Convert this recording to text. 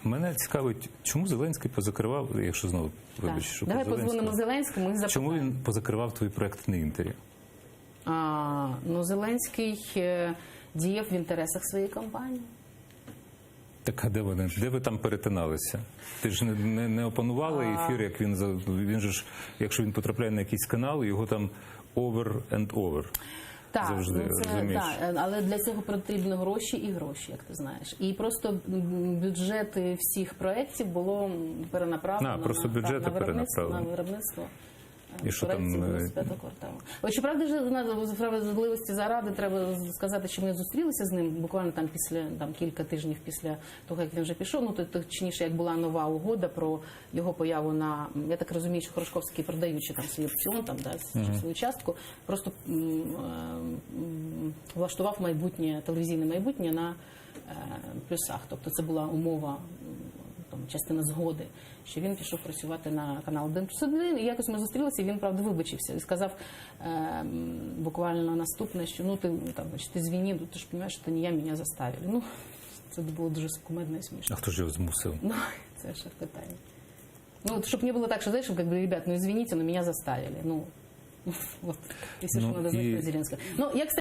Мене цікавить, чому Зеленський позакривав, якщо знову, вибач, що Давай про подзвонимо Зеленському і запитаємо. чому він позакривав твій проект на Інтері? Ну, Зеленський діяв в інтересах своєї компанії. Так, а де вони? Де ви там перетиналися? Ти ж не опанувала ефір, як він же ж, якщо він потрапляє на якийсь канал, його там over and over. Так, завжди, розумієш? так, але для цього потрібні гроші і гроші, як ти знаєш. І просто бюджети всіх проєктів було перенаправлено просто бюджети на виробництво. І що там? Ось, щоправда, з справедливості заради треба сказати, що ми зустрілися з ним буквально там після кілька тижнів після того, як він вже пішов. Ну, точніше, як була нова угода про його появу на, я так розумію, що Хорошковський, продаючи там свій опціон, там, свою частку, просто влаштував майбутнє, телевізійне майбутнє на плюсах. Тобто це була умова, частина згоди, що він пішов працювати на канал 1+1, і якось ми зустрілися, і він, правда, вибачився. І сказав буквально наступне, що ти звіни, ти ж розумієш, що не я, мене заставили. Ну, це було дуже кумедно і смішно. А хто ж його змусив? Ну, це ще питання. Ну, щоб не було так, що, знаєш, ребят, ну, извините, но меня заставили. Ну, вот, если что, надо знать Зеленского. Ну, я, кстати,